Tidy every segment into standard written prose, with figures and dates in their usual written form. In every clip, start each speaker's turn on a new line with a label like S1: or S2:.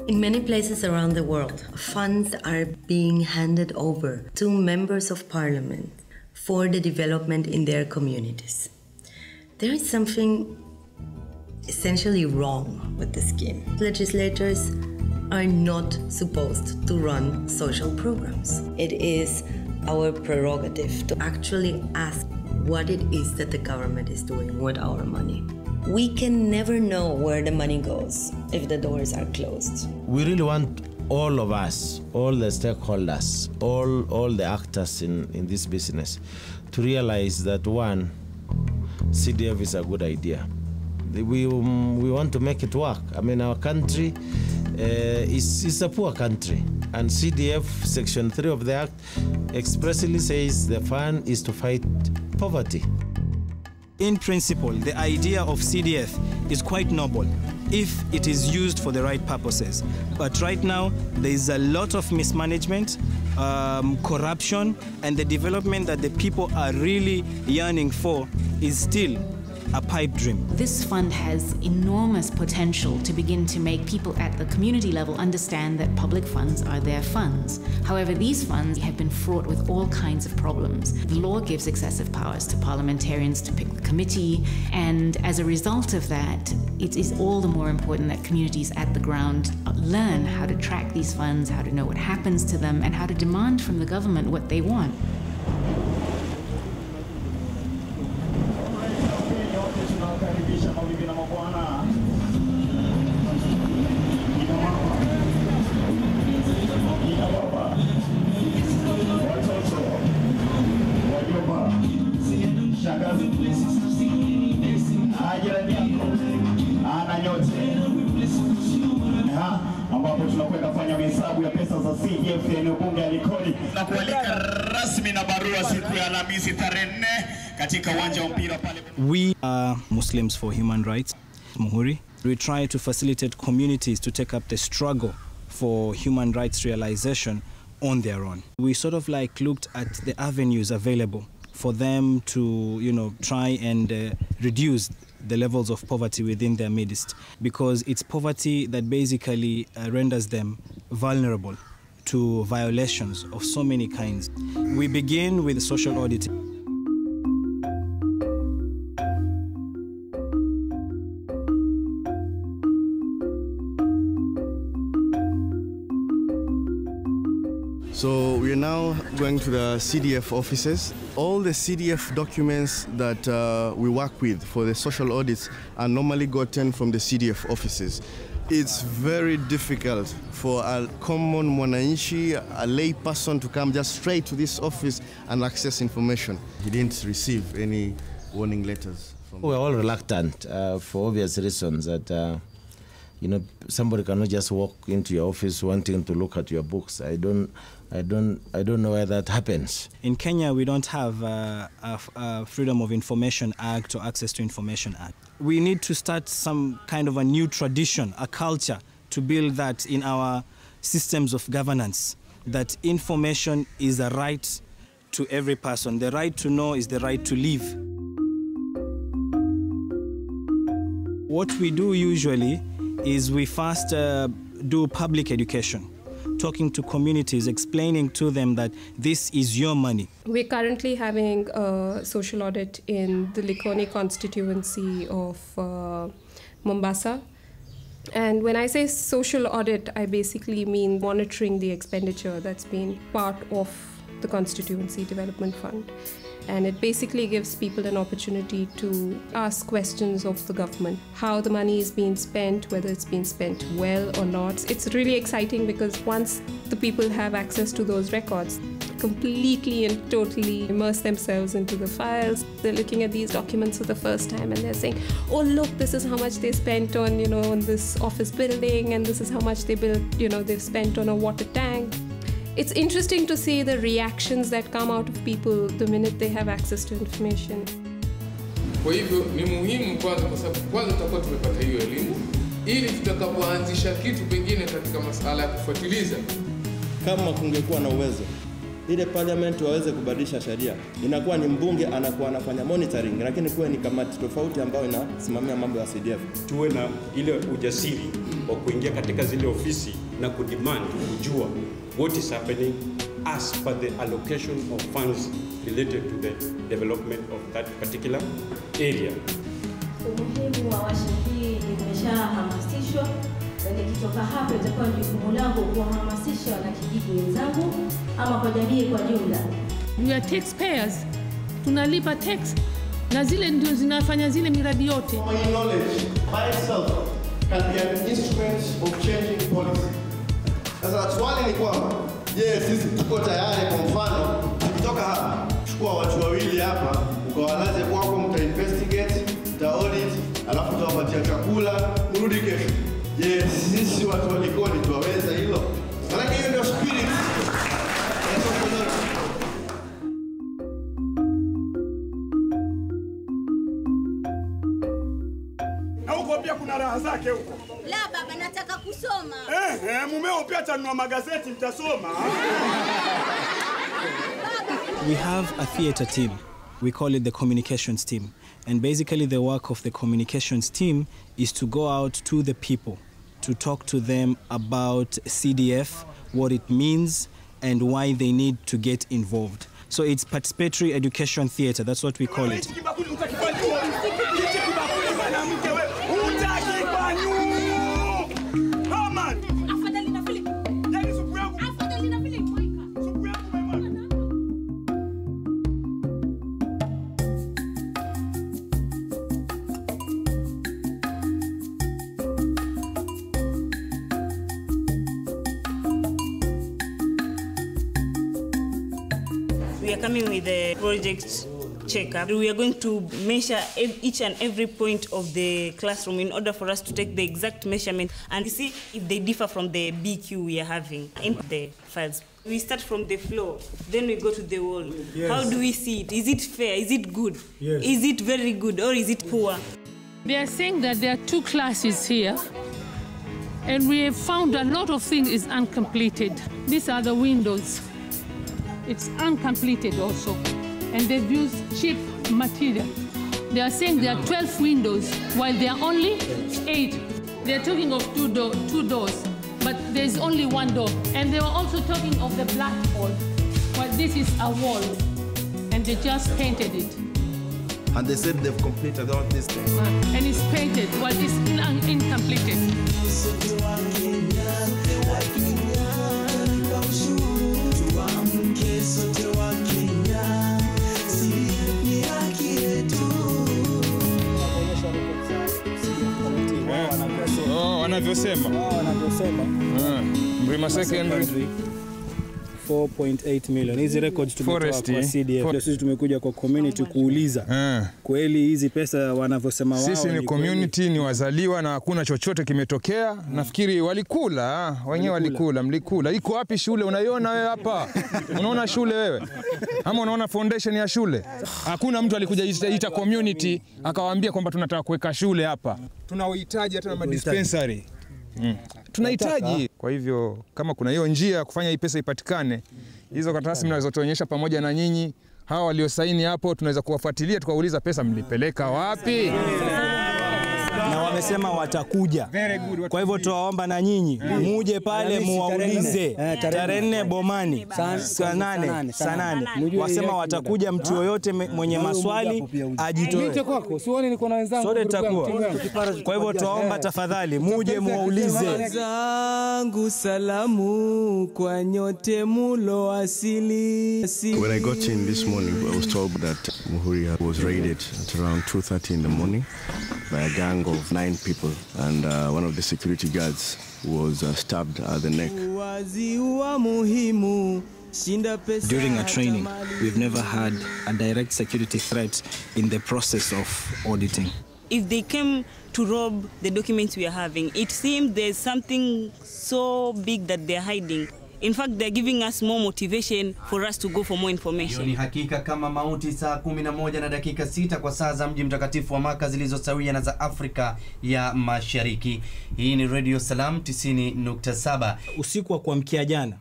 S1: In many places around the world, funds are being handed over to members of parliament for the development in their communities. There is something essentially wrong with the scheme. Legislators are not supposed to run social programs. It is our prerogative to actually ask what it is that the government is doing with our money. We can never know where the money goes if the doors are closed.
S2: We really want all of us, all the stakeholders, all the actors in this business to realize that, one, CDF is a good idea. We want to make it work. I mean, our country is a poor country, and CDF Section 3 of the Act expressly says the fund is to fight poverty.
S3: In principle, the idea of CDF is quite noble if it is used for the right purposes. But right now, there is a lot of mismanagement, corruption, and the development that the people are really yearning for is still a pipe dream.
S4: This fund has enormous potential to begin to make people at the community level understand that public funds are their funds. However, these funds have been fraught with all kinds of problems. The law gives excessive powers to parliamentarians to pick the committee, and as a result of that, it is all the more important that communities at the ground learn how to track these funds, how to know what happens to them, and how to demand from the government what they want.
S5: ambapo tunakwenda kufanya hesabu ya pesa za CDF eneo bunge ya Likoni na kualika rasmi na barua siku ya Alhamisi tarehe 4 katika uwanja wa mpira pale.
S3: We are Muslims for Human Rights, Muhuri. We try to facilitate communities to take up the struggle for human rights realization on their own. We sort of like looked at the avenues available for them to, try and reduce the levels of poverty within their midst, because it's poverty that basically renders them vulnerable to violations of so many kinds. We begin with social auditing.
S6: So we're now going to the CDF offices. All the CDF documents that we work with for the social audits are normally gotten from the CDF offices. It's very difficult for a common mwananchi, a lay person, to come just straight to this office and access information. He didn't receive any warning letters.
S2: We're all reluctant for obvious reasons that somebody cannot just walk into your office wanting to look at your books. I don't know where that happens.
S3: In Kenya, we don't have a Freedom of Information Act or Access to Information Act. We need to start some kind of a new tradition, a culture, to build that in our systems of governance, that information is a right to every person. The right to know is the right to live. What we do usually is we first do public education, talking to communities, explaining to them that this is your money.
S7: We're currently having a social audit in the Likoni constituency of Mombasa. And when I say social audit, I basically mean monitoring the expenditure that's been part of the Constituency Development Fund. And it basically gives people an opportunity to ask questions of the government, how the money is being spent, whether it's being spent well or not. It's really exciting because once the people have access to those records, the completely and totally immerse themselves into the files. They're looking at these documents for the first time and they're saying, oh look, this is how much they spent on, on this office building, and this is how much they built, they've spent on a water tank. It's interesting to see the reactions that come out of people the minute they have access to information.
S8: Kwa hivyo ni muhimu kwanza, kwa sababu kwanza tutakuwa tumepata hiyo elimu ili tutakapoanzisha kitu pengine katika masuala ya kufuatiliza.
S9: Kama kungekuwa na uwezo ile parliament waweze kubadilisha sheria, inakuwa ni mbunge anakuwa anafanya monitoring, lakini kuwe ni kamati tofauti ambayo inasimamia mambo ya CDF.
S10: Tuwe na ile ujasiri wa kuingia katika zile ofisi na kudemand kujua what is happening as per the allocation of funds related to the development of that particular area.
S11: Umuhimu wa washa hii imeshahamasishwa, na nikitoka hapa itakuwa jukumu langu kuhamasisha wanakijiji wenzangu ama kwa jamii kwa jumla.
S12: We are taxpayers, tunalipa tax, na zile ndio zinafanya zile miradi yote.
S6: Knowledge by itself can be an instrument of changing policy. Sasa swali ni kwamba, sisi tuko tayari? Kwa mfano, tukitoka hapa, chukua watu wawili hapa, ukawalaze kwako, mta-investigate, mta-audit, alafu utawapatia chakula, mrudi kesho. Sisi watu wa Likoni tuwaweza hilo? Maana hiyo ndio spirit.
S5: Na huko pia kuna raha zake huko.
S13: La baba, nataka kusoma.
S5: Mumeo pia atanunua magazeti, mtasoma.
S3: We have a theater team. We call it the communications team. And basically the work of the communications team is to go out to the people, to talk to them about CDF, what it means, and why they need to get involved. So it's participatory education theater, that's what we call it.
S14: We are coming with a project checkup. We are going to measure each and every point of the classroom in order for us to take the exact measurement and see if they differ from the BQ we are having in the files. We start from the floor, then we go to the wall. Yes. How do we see it? Is it fair? Is it good? Yes. Is it very good or is it poor?
S12: They are saying that there are two classes here, and we have found a lot of things is uncompleted. These are the windows. It's uncompleted also, and they've used cheap material. They are saying there are 12 windows, while there are only 8. They are talking of two doors, but there's only one door. And they were also talking of the black wall. Well, this is a wall, and they just painted it.
S9: And they said they've completed all these things.
S12: And it's painted, while it's still incompleted.
S8: Wanavyosema. Mrima Secondary
S3: 4.8 million. Hizi records tumetoa kwa CDF. Sisi tumekuja kwa community kuuliza. Kweli hizi pesa wanavyosema wao.
S8: Sisi ni community, ni wazaliwa na hakuna chochote kimetokea. Nafikiri walikula, wenyewe walikula, mlikula. Iko wapi shule? Unaiona wewe hapa? Unaona shule wewe? Ama unaona foundation ya shule? Hakuna mtu alikuja ita community akawaambia kwamba tunataka kuweka shule hapa. Tunahitaji hata na dispensary. Tunahitaji. Kwa hivyo kama kuna hiyo njia ya kufanya hii pesa ipatikane, hizo karatasi mnazotuonyesha pamoja na nyinyi, hawa waliosaini hapo tunaweza kuwafuatilia tukauliza pesa mlipeleka wapi?
S3: Na wamesema watakuja. Kwa hivyo tuwaomba na nyinyi muje pale muwaulize tarehe 4 Bomani saa 8. Wasema watakuja, mtu yoyote mwenye maswali ajitoe.
S15: Nite kwako, sioni niko na wenzangu.
S3: Sote tutakuwa. Kwa hivyo tuwaomba tafadhali muje muwaulize. Zangu salamu kwa nyote mulo asili.
S6: When I got in this morning, I was told that Muhuri was raided at around 2:30 in the morning by a gang of 9 people, and one of the security guards was stabbed at the neck.
S3: Wazi wa muhimu During our training, we've never had a direct security threat in the process of auditing.
S14: If they came to rob the documents we are having, it seems there's something so big that they're hiding. In fact, they're giving us more motivation for us to go for more information.
S15: Ni hakika kama mauti saa 11:06 kwa saa za mji mtakatifu wa Maka zilizosawia na za Afrika ya Mashariki. Hii ni Radio Salam 90.7.
S3: Usiku wa kuamkia jana,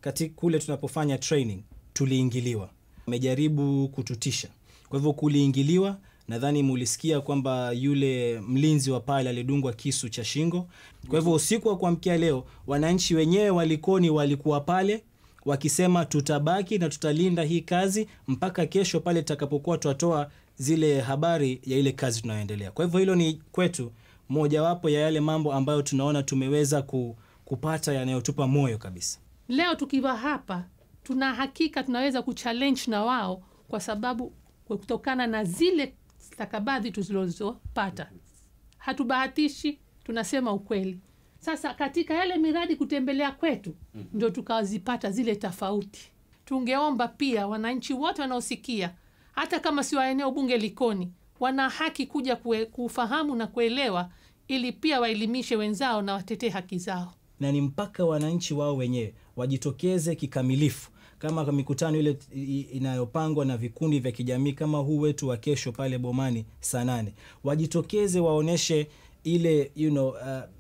S3: katika kule tunapofanya training, tuliingiliwa. Wamejaribu kututisha. Kwa hivyo kuliingiliwa, nadhani mulisikia kwamba yule mlinzi wa pale alidungwa kisu cha shingo. Kwa hivyo usiku wa kuamkia leo, wananchi wenyewe walikoni walikuwa pale wakisema tutabaki na tutalinda hii kazi mpaka kesho pale tutakapokuwa tutatoa zile habari ya ile kazi tunayoendelea. Kwa hivyo hilo ni kwetu mojawapo ya yale mambo ambayo tunaona tumeweza kupata yanayotupa moyo kabisa.
S12: Leo tukiwa hapa, tuna hakika tunaweza kuchallenge na wao kwa sababu kutokana na zile stakabadhi tulizopata. Hatubahatishi, tunasema ukweli. Sasa katika yale miradi kutembelea kwetu, ndio tukazipata zile tofauti. Tungeomba pia wananchi wote wanaosikia, hata kama si wa eneo bunge Likoni, wana haki kuja kufahamu na kuelewa ili pia waelimishe wenzao na watetee haki zao.
S3: Na ni mpaka wananchi wao wenyewe wajitokeze kikamilifu. Kama mikutano ile inayopangwa na vikundi vya kijamii kama huu wetu wa kesho pale Bomani saa 8, wajitokeze waoneshe ile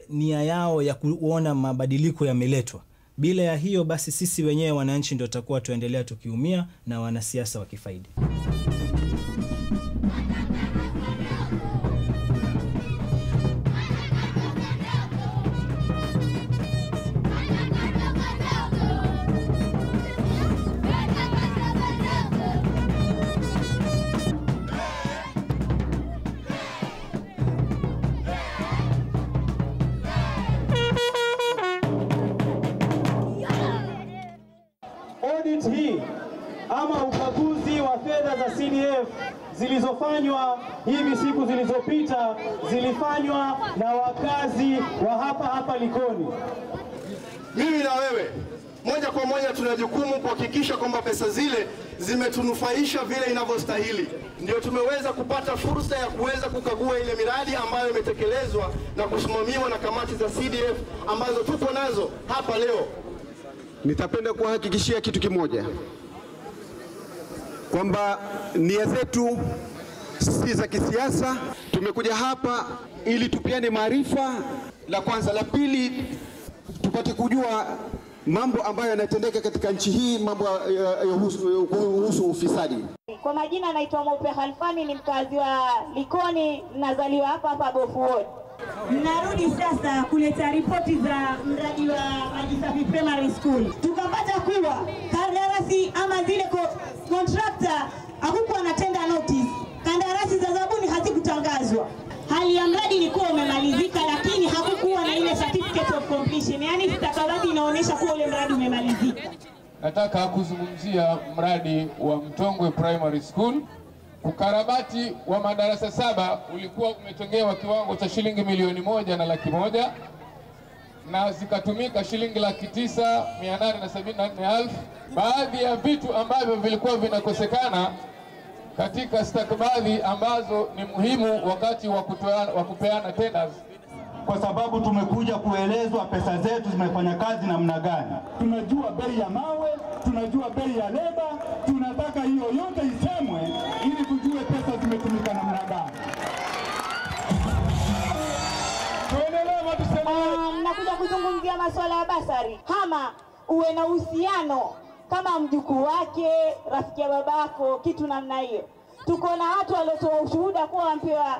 S3: nia yao ya kuona mabadiliko yameletwa. Bila ya hiyo basi sisi wenyewe wananchi ndio tutakuwa tuendelea tukiumia na wanasiasa wakifaidi.
S5: Hii ama ukaguzi wa fedha za CDF zilizofanywa hivi siku zilizopita zilifanywa na wakazi wa hapa Likoni.
S6: Mimi na wewe moja kwa moja tuna jukumu kuhakikisha kwamba pesa zile zimetunufaisha vile inavyostahili. Ndio tumeweza kupata fursa ya kuweza kukagua ile miradi ambayo imetekelezwa na kusimamiwa na kamati za CDF ambazo tupo nazo hapa leo.
S16: Nitapenda kuhakikishia kitu kimoja, kwamba nia zetu si za kisiasa. Tumekuja hapa ili tupiane maarifa, la kwanza. La pili, tupate kujua mambo ambayo yanatendeka katika nchi hii, mambo kuhusu ufisadi.
S11: Kwa majina naitwa Maupe Khalfani, ni mkazi wa Likoni, nazaliwa hapa Bofu Ward. Narudi sasa kuleta ripoti za mradi wa maji safi primary school. Tukapata kuwa kandarasi ama zile contractor hakukuwa na tender notice. Kandarasi za zabuni hazikutangazwa. Hali ya mradi ilikuwa umemalizika, lakini hakukuwa na ile certificate of completion. Yaani stakabadhi inaonyesha kuwa ule mradi umemalizika.
S17: Nataka kuzungumzia mradi wa Mtongwe Primary School. Ukarabati wa madarasa 7 ulikuwa umetengewa kiwango cha shilingi milioni 1,100,000 na zikatumika shilingi 9,874,000. Baadhi ya vitu ambavyo vilikuwa vinakosekana katika stakabadhi ambazo ni muhimu wakati wa kupeana tenders,
S5: kwa sababu tumekuja kuelezwa pesa zetu zimefanya kazi namna gani. Tunajua bei ya mawe, tunajua bei ya leba, tunataka hiyo yote isemwe ili tujue pesa zimetumika namna gani.
S11: Nakuja kuzungumzia masuala ya basari. Kama uwe na uhusiano kama mjukuu wake, rafiki ya babako, kitu namna hiyo. Tuko na watu waliotoa ushuhuda kuwa wampewa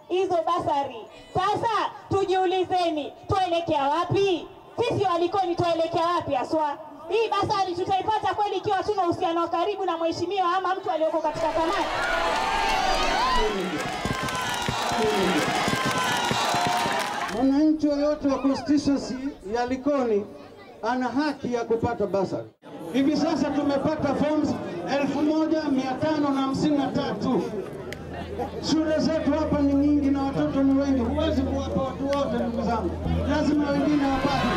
S11: hizo basari. Sasa tujiulizeni, tuelekea wapi? Sisi walikoni tuelekea wapi aswa? Hii basari tutaipata kweli ikiwa tuna uhusiano wa karibu na mheshimiwa ama mtu aliyoko katika kamati?
S18: Mwananchi yoyote wa constituency ya Likoni ana haki ya kupata basari. Hivi sasa tumepata forms 1553. Shule zetu hapa ni nyingi na watoto ni wengi. Huwezi kuwapa watu wote ndugu zangu. Lazima wengine wapate.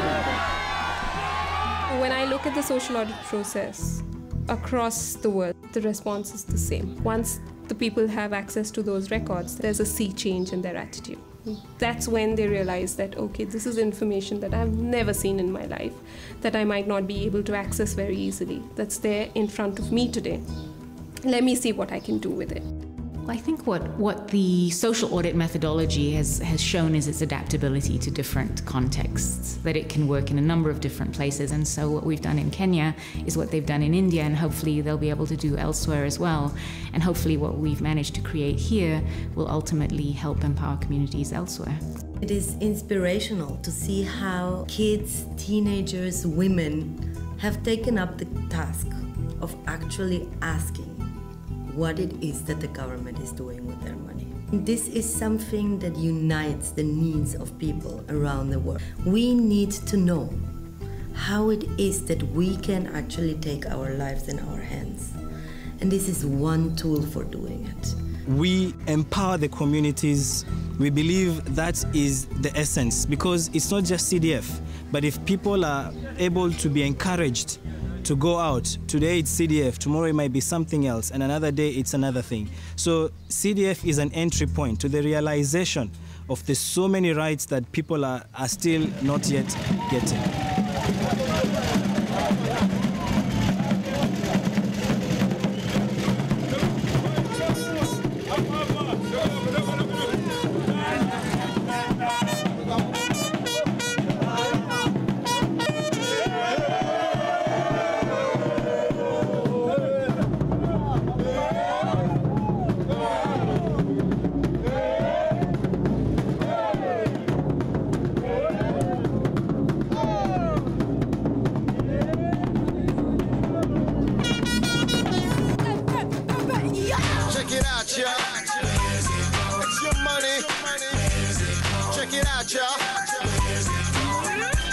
S7: When I look at the social audit process across the world, the response is the same. Once the people have access to those records, there's a sea change in their attitude. That's when they realize that, okay, this is information that I've never seen in my life, that I might not be able to access very easily. That's there in front of me today. Let me see what I can do with it.
S4: I think what the social audit methodology has shown is its adaptability to different contexts, that it can work in a number of different places. And so what we've done in Kenya is what they've done in India, and hopefully they'll be able to do elsewhere as well. And hopefully what we've managed to create here will ultimately help empower communities elsewhere.
S1: It is inspirational to see how kids, teenagers, women have taken up the task of actually asking what it is that the government is doing with their money. This is something that unites the needs of people around the world. We need to know how it is that we can actually take our lives in our hands. And this is one tool for doing it.
S3: We empower the communities. We believe that is the essence, because it's not just CDF, but if people are able to be encouraged to go out. Today it's CDF, tomorrow it might be something else, and another day it's another thing. So CDF is an entry point to the realization of the so many rights that people are still not yet getting.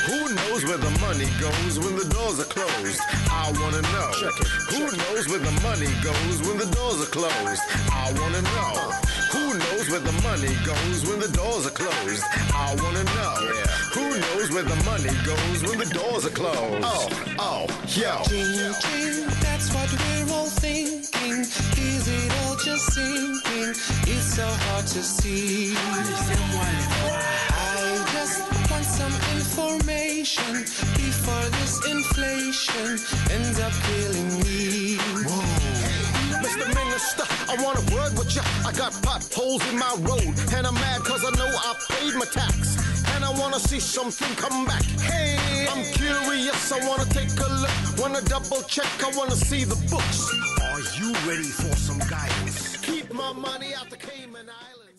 S19: Who knows where the money goes when the doors are closed? I wanna know. Who knows where the money goes when the doors are closed? I wanna know. Who knows where the money goes when the doors are closed? I wanna know. Who knows where the money goes when the doors are closed? Yo.
S20: Thinking, that's what we're all thinking. Is it all just sinking? It's so hard to see. I just want some information before this inflation ends up killing me.
S19: Mr. Minister, I want a word with ya. I got potholes in my road, and I'm mad cause I know I paid my tax. And I wanna see something come back. Hey, I'm curious, I wanna take a look. Wanna double check, I wanna see the books. Are you ready for some guidance? Keep my money out the Cayman Islands.